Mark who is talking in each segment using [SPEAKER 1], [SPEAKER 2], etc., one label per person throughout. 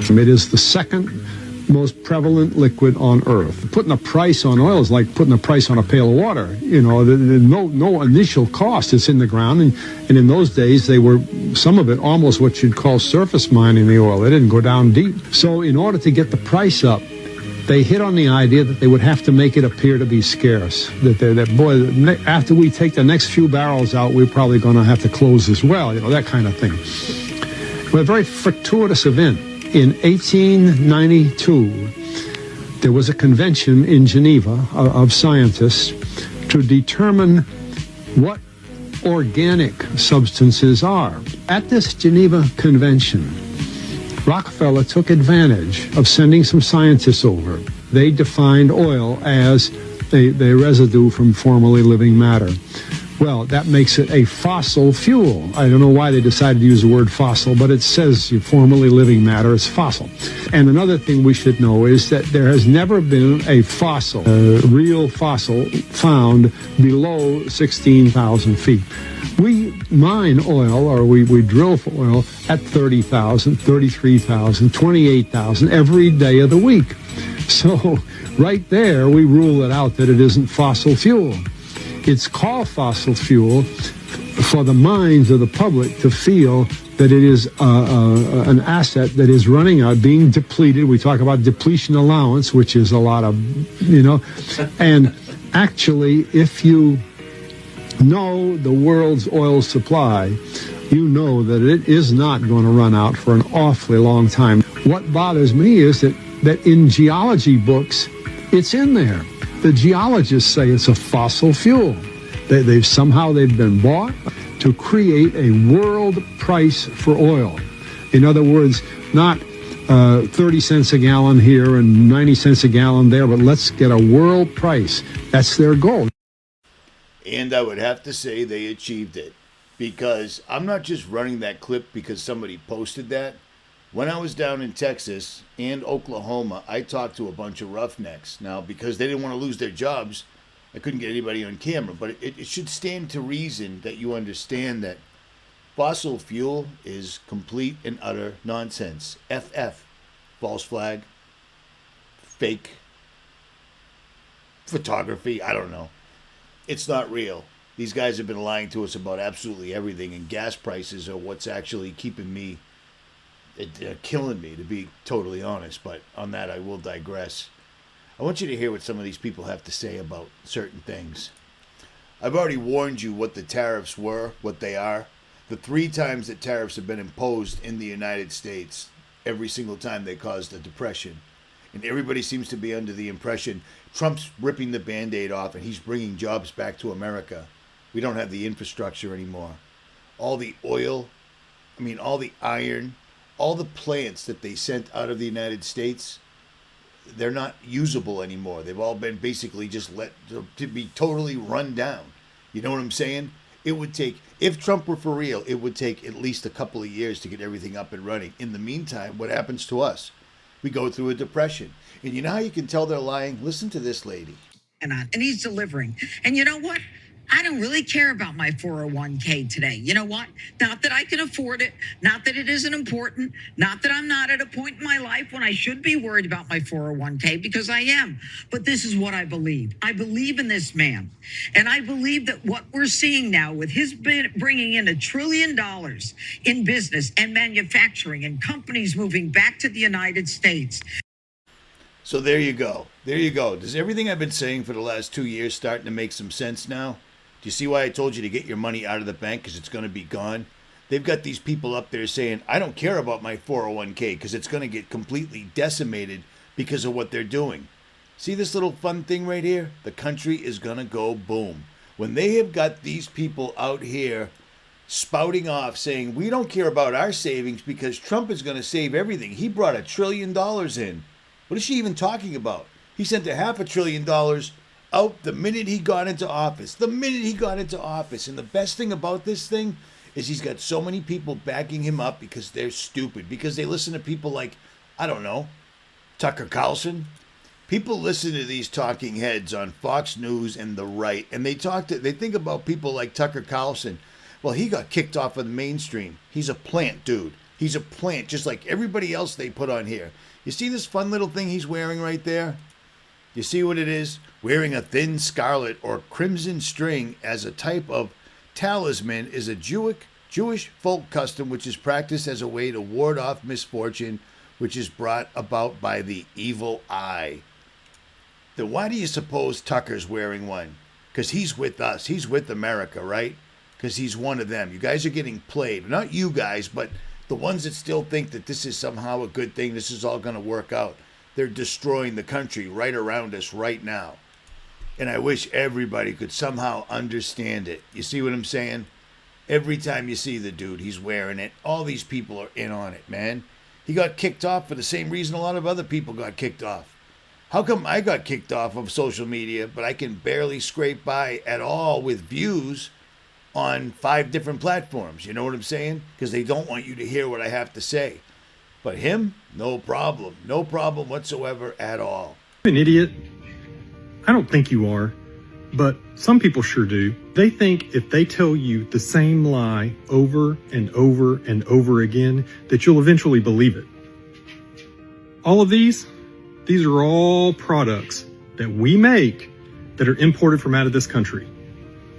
[SPEAKER 1] It is the second most prevalent liquid on Earth. Putting a price on oil is like putting a price on a pail of water. You know, no initial cost. It's in the ground, and in those days, they were, some of it, almost what you'd call surface mining the oil. They didn't go down deep. So in order to get the price up, they hit on the idea that they would have to make it appear to be scarce. That boy, after we take the next few barrels out, we're probably going to have to close as well. You know, that kind of thing. But a very fortuitous event. In 1892, there was a convention in Geneva of scientists to determine what organic substances are. At this Geneva convention, Rockefeller took advantage of sending some scientists over. They defined oil as a residue from formerly living matter. Well, that makes it a fossil fuel. I don't know why they decided to use the word fossil, but it says formerly living matter is fossil. And another thing we should know is that there has never been a fossil, a real fossil, found below 16,000 feet. We mine oil, or we drill for oil at 30,000, 33,000, 28,000 every day of the week. So right there, we rule it out that it isn't fossil fuel. It's called fossil fuel for the minds of the public to feel that it is an asset that is running out, being depleted. We talk about depletion allowance, which is a lot of, you know. And actually, if you know the world's oil supply, you know that it is not going to run out for an awfully long time. What bothers me is that in geology books, it's in there. The geologists say it's a fossil fuel. They've been bought to create a world price for oil. In other words, not 30 cents a gallon here and 90 cents a gallon there, but let's get a world price. That's their goal.
[SPEAKER 2] And I would have to say they achieved it, because I'm not just running that clip because somebody posted that. When I was down in Texas and Oklahoma, I talked to a bunch of roughnecks. Now, because they didn't want to lose their jobs, I couldn't get anybody on camera. But it should stand to reason that you understand that fossil fuel is complete and utter nonsense. FF, false flag, fake photography, I don't know. It's not real. These guys have been lying to us about absolutely everything, and gas prices are what's actually keeping me, killing me, to be totally honest. But on that, I will digress. I want you to hear what some of these people have to say about certain things. I've already warned you what the tariffs were, what they are. The 3 times that tariffs have been imposed in the United States, every single time they caused a depression. And everybody seems to be under the impression Trump's ripping the Band-Aid off and he's bringing jobs back to America. We don't have the infrastructure anymore. All the oil, all the iron, all the plants that they sent out of the United States, they're not usable anymore. They've all been basically just let to be totally run down. You know what I'm saying? It would take, if Trump were for real, it would take at least a couple of years to get everything up and running. In the meantime, what happens to us? We go through a depression. And you know how you can tell they're lying? Listen to this lady.
[SPEAKER 3] And he's delivering. And you know what? I don't really care about my 401k today. You know what? Not that I can afford it. Not that it isn't important. Not that I'm not at a point in my life when I should be worried about my 401k, because I am. But this is what I believe. I believe in this man. And I believe that what we're seeing now with his bringing in $1 trillion in business and manufacturing and companies moving back to the United States.
[SPEAKER 2] So there you go. There you go. Does everything I've been saying for the last 2 years starting to make some sense now? Do you see why I told you to get your money out of the bank, because it's going to be gone? They've got these people up there saying, I don't care about my 401k because it's going to get completely decimated because of what they're doing. See this little fun thing right here? The country is going to go boom. When they have got these people out here spouting off saying, we don't care about our savings because Trump is going to save everything. He brought $1 trillion in. What is she even talking about? He sent $500 billion out the minute he got into office. The minute he got into office. And the best thing about this thing is he's got so many people backing him up because they're stupid. Because they listen to people like, I don't know, Tucker Carlson. People listen to these talking heads on Fox News and the right. And they think about people like Tucker Carlson. Well, he got kicked off of the mainstream. He's a plant dude. He's a plant, just like everybody else they put on here. You see this fun little thing he's wearing right there? You see what it is? Wearing a thin scarlet or crimson string as a type of talisman is a Jewish folk custom which is practiced as a way to ward off misfortune which is brought about by the evil eye. Then why do you suppose Tucker's wearing one? Because he's with us. He's with America, right? Because he's one of them. You guys are getting played. Not you guys, but the ones that still think that this is somehow a good thing, this is all going to work out. They're destroying the country right around us right now. And I wish everybody could somehow understand it. You see what I'm saying? Every time you see the dude, he's wearing it. All these people are in on it, man. He got kicked off for the same reason a lot of other people got kicked off. How come I got kicked off of social media, but I can barely scrape by at all with views on 5 different platforms? You know what I'm saying? Because they don't want you to hear what I have to say. But him, no problem. No problem whatsoever at all.
[SPEAKER 4] An idiot? I don't think you are, but some people sure do. They think if they tell you the same lie over and over and over again, that you'll eventually believe it. All of these are all products that we make that are imported from out of this country.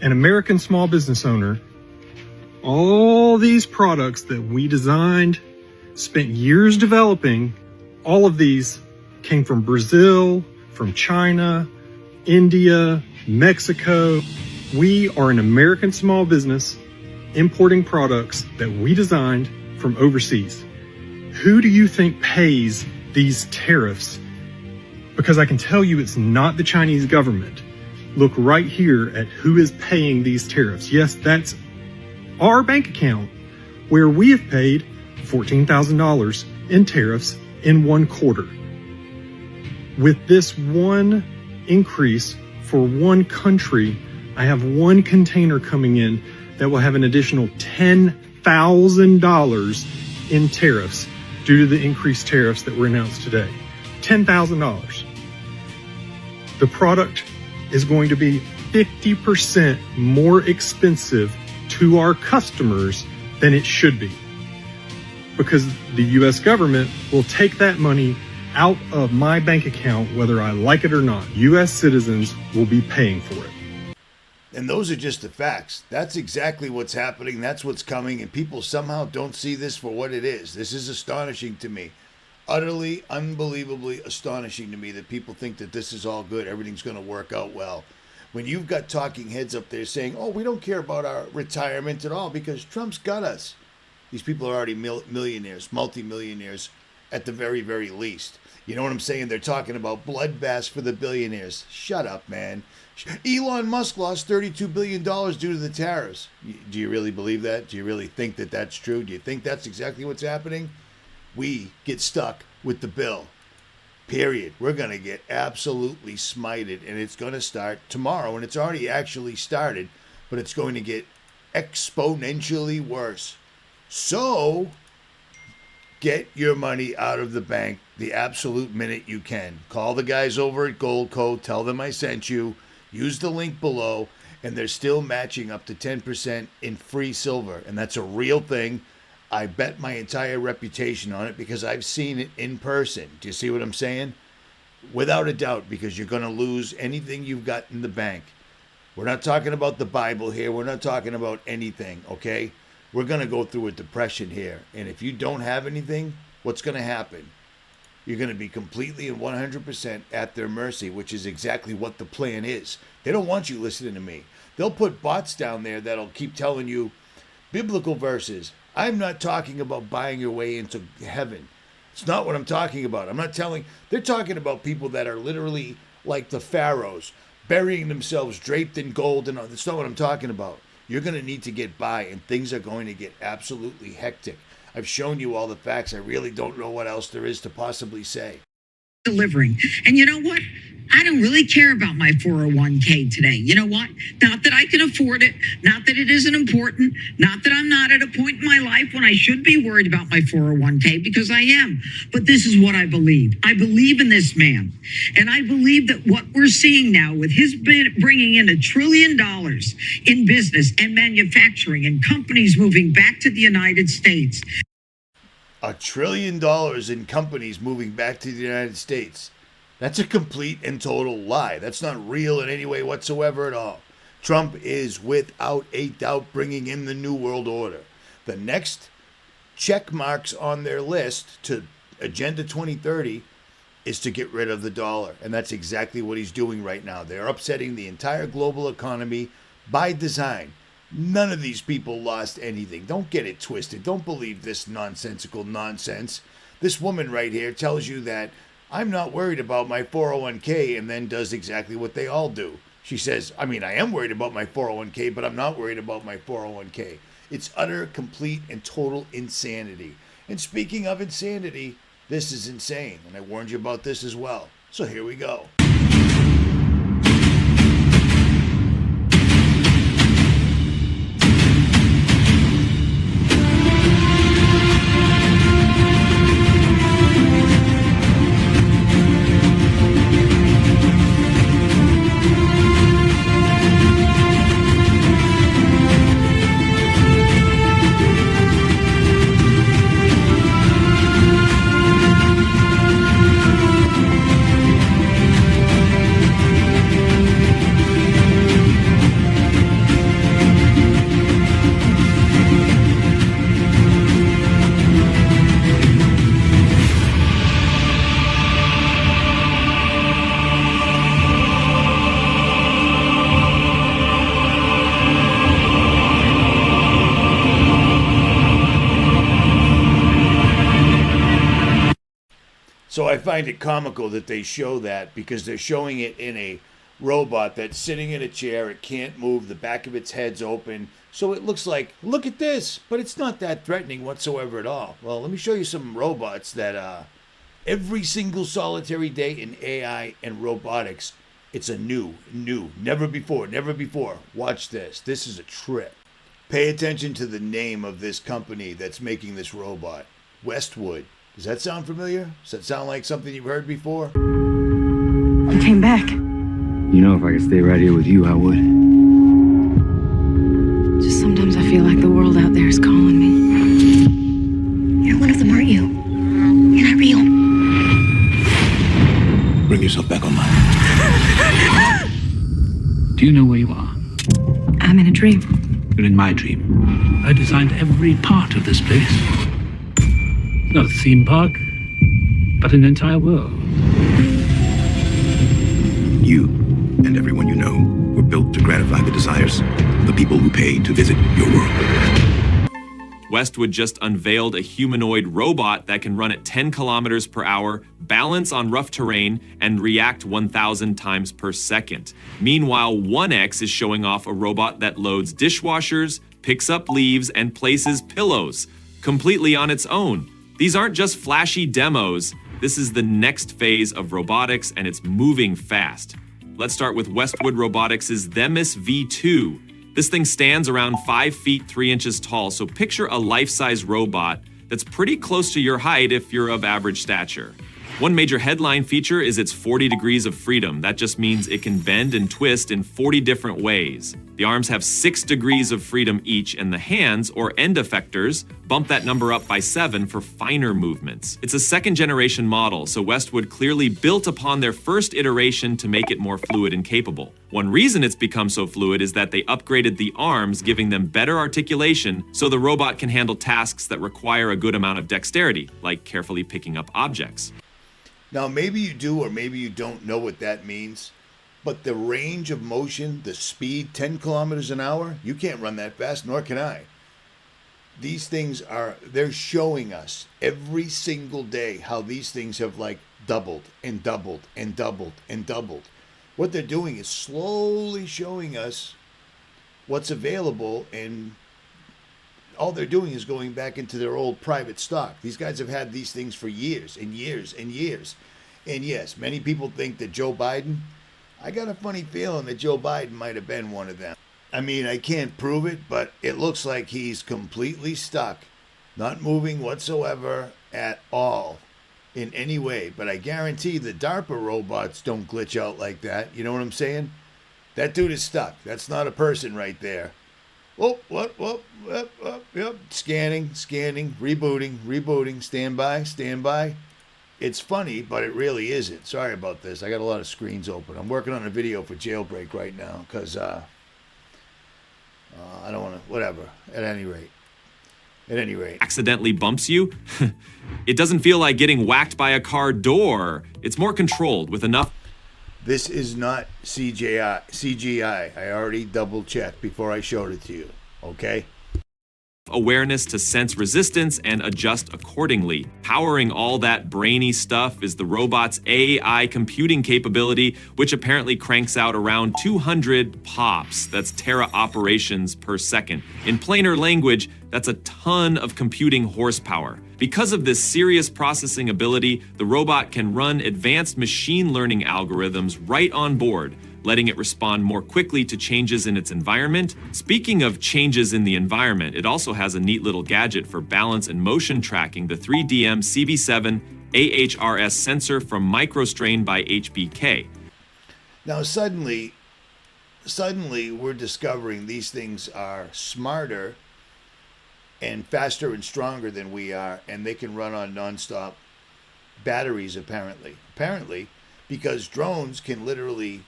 [SPEAKER 4] An American small business owner, all these products that we designed, spent years developing, all of these came from Brazil, from China, India, Mexico. We are an American small business importing products that we designed from overseas. Who do you think pays these tariffs? Because I can tell you it's not the Chinese government. Look right here at who is paying these tariffs. Yes, that's our bank account, where we have paid $14,000 in tariffs in 1 quarter. With this one increase for one country, I have one container coming in that will have an additional $10,000 in tariffs due to the increased tariffs that were announced today. $10,000. The product is going to be 50% more expensive to our customers than it should be, because the U.S. government will take that money out of my bank account whether I like it or not. U.S. citizens will be paying for it.
[SPEAKER 2] And those are just the facts. That's exactly what's happening. That's what's coming. And people somehow don't see this for what it is. This is astonishing to me. Utterly, unbelievably astonishing to me that people think that this is all good. Everything's going to work out well. When you've got talking heads up there saying, oh, we don't care about our retirement at all because Trump's got us. These people are already millionaires, multimillionaires at the very, very least. You know what I'm saying? They're talking about bloodbaths for the billionaires. Shut up, man. Elon Musk lost $32 billion due to the tariffs. Do you really believe that? Do you really think that that's true? Do you think that's exactly what's happening? We get stuck with the bill. Period. We're going to get absolutely smited, and it's going to start tomorrow, and it's already actually started, but it's going to get exponentially worse. So, get your money out of the bank the absolute minute you can. Call the guys over at Goldco, tell them I sent you, use the link below, and they're still matching up to 10% in free silver, and that's a real thing. I bet my entire reputation on it because I've seen it in person. Do you see what I'm saying? Without a doubt, because you're going to lose anything you've got in the bank. We're not talking about the Bible here. We're not talking about anything, okay? We're going to go through a depression here. And if you don't have anything, what's going to happen? You're going to be completely and 100% at their mercy, which is exactly what the plan is. They don't want you listening to me. They'll put bots down there that'll keep telling you biblical verses. I'm not talking about buying your way into heaven. It's not what I'm talking about. They're talking about people that are literally like the pharaohs, burying themselves draped in gold, and all. That's not what I'm talking about. You're going to need to get by, and things are going to get absolutely hectic. I've shown you all the facts. I really don't know what else there is to possibly say.
[SPEAKER 3] Delivering. And you know what? I don't really care about my 401k today. You know what? Not that I can afford it. Not that it isn't important. Not that I'm not at a point in my life when I should be worried about my 401k, because I am. But this is what I believe. I believe in this man. And I believe that what we're seeing now with his bringing in $1 trillion in business and manufacturing and companies moving back to the United States.
[SPEAKER 2] $1 trillion in companies moving back to the United States. That's a complete and total lie. That's not real in any way whatsoever at all. Trump is without a doubt bringing in the New World Order. The next check marks on their list to Agenda 2030 is to get rid of the dollar. And that's exactly what he's doing right now. They're upsetting the entire global economy by design. None of these people lost anything. Don't get it twisted. Don't believe this nonsensical nonsense. This woman right here tells you that I'm not worried about my 401k and then does exactly what they all do. She says, I am worried about my 401k, but I'm not worried about my 401k. It's utter, complete, and total insanity. And speaking of insanity, this is insane. And I warned you about this as well. So here we go. So I find it comical that they show that because they're showing it in a robot that's sitting in a chair. It can't move. The back of its head's open. So it looks like, look at this. But it's not that threatening whatsoever at all. Well, let me show you some robots that every single solitary day in AI and robotics, it's a new, never before. Watch this. This is a trip. Pay attention to the name of this company that's making this robot. Westwood. Does that sound familiar? Does that sound like something you've heard before?
[SPEAKER 5] You came back.
[SPEAKER 6] You know, if I could stay right here with you, I would.
[SPEAKER 5] Just sometimes I feel like the world out there is calling me.
[SPEAKER 7] You're one of them, aren't you? You're not real.
[SPEAKER 8] Bring yourself back online.
[SPEAKER 9] Do you know where you are?
[SPEAKER 5] I'm in a dream.
[SPEAKER 9] You're in my dream. I designed every part of this place. Not a theme park, but an entire world.
[SPEAKER 8] You and everyone you know were built to gratify the desires of the people who pay to visit your world.
[SPEAKER 10] Westwood just unveiled a humanoid robot that can run at 10 kilometers per hour, balance on rough terrain, and react 1,000 times per second. Meanwhile, 1X is showing off a robot that loads dishwashers, picks up leaves, and places pillows completely on its own. These aren't just flashy demos. This is the next phase of robotics, and it's moving fast. Let's start with Westwood Robotics' Themis V2. This thing stands around 5 feet 3 inches tall, so picture a life-size robot that's pretty close to your height if you're of average stature. One major headline feature is its 40 degrees of freedom. That just means it can bend and twist in 40 different ways. The arms have 6 degrees of freedom each, and the hands, or end effectors, bump that number up by 7 for finer movements. It's a second-generation model, so Westwood clearly built upon their first iteration to make it more fluid and capable. One reason it's become so fluid is that they upgraded the arms, giving them better articulation, so the robot can handle tasks that require a good amount of dexterity, like carefully picking up objects.
[SPEAKER 2] Now, maybe you do or maybe you don't know what that means, but the range of motion, the speed, 10 kilometers an hour, you can't run that fast, nor can I. These things they're showing us every single day how these things have like doubled and doubled and doubled and doubled. What they're doing is slowly showing us what's available, and all they're doing is going back into their old private stock. These guys have had these things for years and years and years. And yes, many people think that Joe Biden, I got a funny feeling that Joe Biden might have been one of them. I mean, I can't prove it, but it looks like he's completely stuck, not moving whatsoever at all in any way. But I guarantee the DARPA robots don't glitch out like that. You know what I'm saying? That dude is stuck. That's not a person right there. Oh, what? Yep. Scanning, rebooting. Stand by. It's funny, but it really isn't. Sorry about this. I got a lot of screens open. I'm working on a video for Jailbreak right now because I don't want to. Whatever. At any rate.
[SPEAKER 10] Accidentally bumps you, it doesn't feel like getting whacked by a car door. It's more controlled with enough.
[SPEAKER 2] This is not CGI. I already double checked before I showed it to you. Okay?
[SPEAKER 10] Awareness to sense resistance and adjust accordingly. Powering all that brainy stuff is the robot's AI computing capability, which apparently cranks out around 200 pops. That's tera operations per second. In plainer language, that's a ton of computing horsepower. Because of this serious processing ability, the robot can run advanced machine learning algorithms right on board, letting it respond more quickly to changes in its environment. Speaking of changes in the environment, it also has a neat little gadget for balance and motion tracking, the 3DM CV7 AHRS sensor from MicroStrain by HBK.
[SPEAKER 2] Now suddenly we're discovering these things are smarter and faster and stronger than we are, and they can run on nonstop batteries apparently, because drones can literally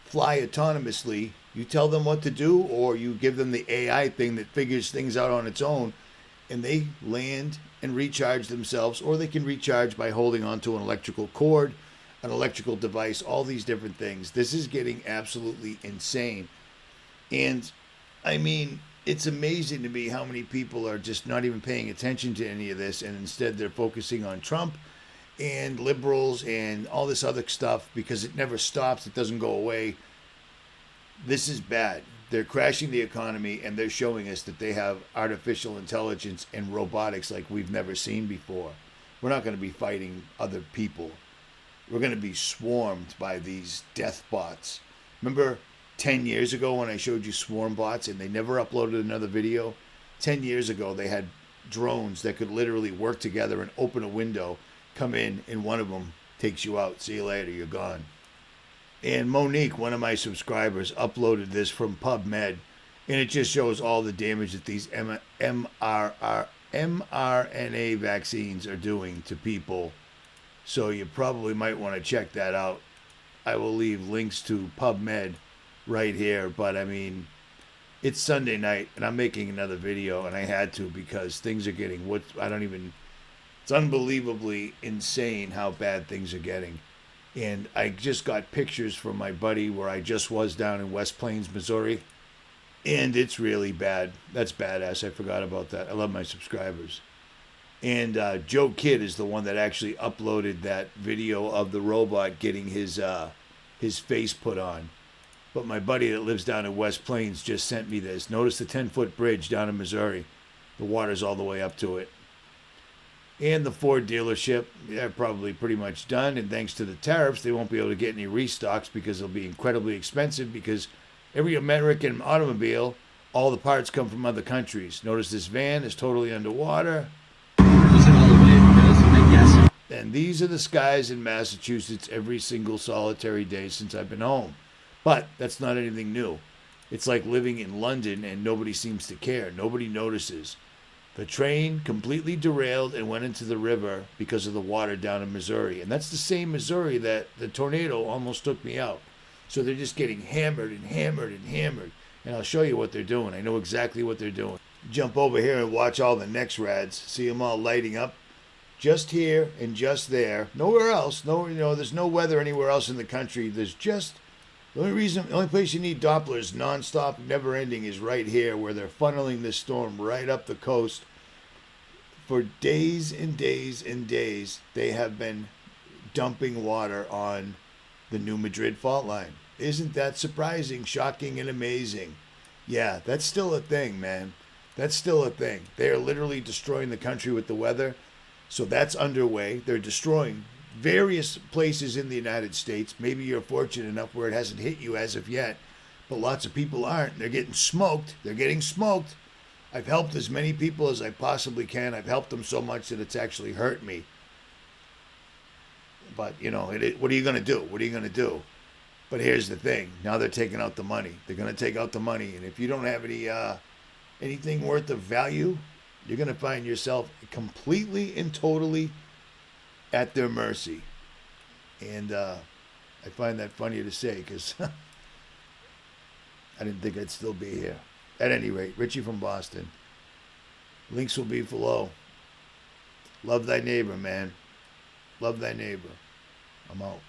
[SPEAKER 2] fly autonomously. You tell them what to do, or you give them the AI thing that figures things out on its own, and they land and recharge themselves, or they can recharge by holding onto an electrical cord, an electrical device, all these different things. This is getting absolutely insane. And I mean, it's amazing to me how many people are just not even paying attention to any of this, and instead they're focusing on Trump and liberals and all this other stuff because it never stops. It doesn't go away. This is bad. They're crashing the economy, and they're showing us that they have artificial intelligence and robotics like we've never seen before. We're not going to be fighting other people. We're going to be swarmed by these death bots. Remember 10 years ago when I showed you swarm bots and they never uploaded another video? 10 years ago, they had drones that could literally work together and open a window, come in, and one of them takes you out. See you later, you're gone. And Monique, one of my subscribers, uploaded this from PubMed, and it just shows all the damage that these mRNA vaccines are doing to people. So you probably might want to check that out. I will leave links to PubMed right here, but I mean, it's Sunday night and I'm making another video, and I had to because things are getting it's unbelievably insane how bad things are getting. And I just got pictures from my buddy where I just was down in West Plains, Missouri, and it's really bad. That's badass. I forgot about that. I love my subscribers. And Joe Kidd is the one that actually uploaded that video of the robot getting his face put on. But my buddy that lives down in West Plains just sent me this. Notice the 10-foot bridge down in Missouri. The water's all the way up to it. And the Ford dealership, they're probably pretty much done. And thanks to the tariffs, they won't be able to get any restocks because they'll be incredibly expensive, because every American automobile, all the parts come from other countries. Notice this van is totally underwater. And these are the skies in Massachusetts every single solitary day since I've been home. But that's not anything new. It's like living in London and nobody seems to care. Nobody notices. The train completely derailed and went into the river because of the water down in Missouri. And that's the same Missouri that the tornado almost took me out. So they're just getting hammered and hammered and hammered. And I'll show you what they're doing. I know exactly what they're doing. Jump over here and watch all the next rads. See them all lighting up. Just here and just there. Nowhere else. There's no weather anywhere else in the country. There's just... The only place you need Dopplers nonstop, never ending, is right here, where they're funneling this storm right up the coast. For days and days and days, they have been dumping water on the New Madrid fault line. Isn't that surprising, shocking, and amazing? Yeah, that's still a thing, man. That's still a thing. They are literally destroying the country with the weather. So that's underway. They're destroying various places in the United States. Maybe you're fortunate enough where it hasn't hit you as of yet, but lots of people aren't. They're getting smoked. They're getting smoked. I've helped as many people as I possibly can. I've helped them so much that it's actually hurt me. But, what are you going to do? What are you going to do? But here's the thing. Now they're taking out the money. They're going to take out the money. And if you don't have any anything worth of value, you're going to find yourself completely and totally at their mercy. And I find that funny to say because I didn't think I'd still be here. At any rate, Richie from Boston. Links will be below. Love thy neighbor, man. Love thy neighbor. I'm out.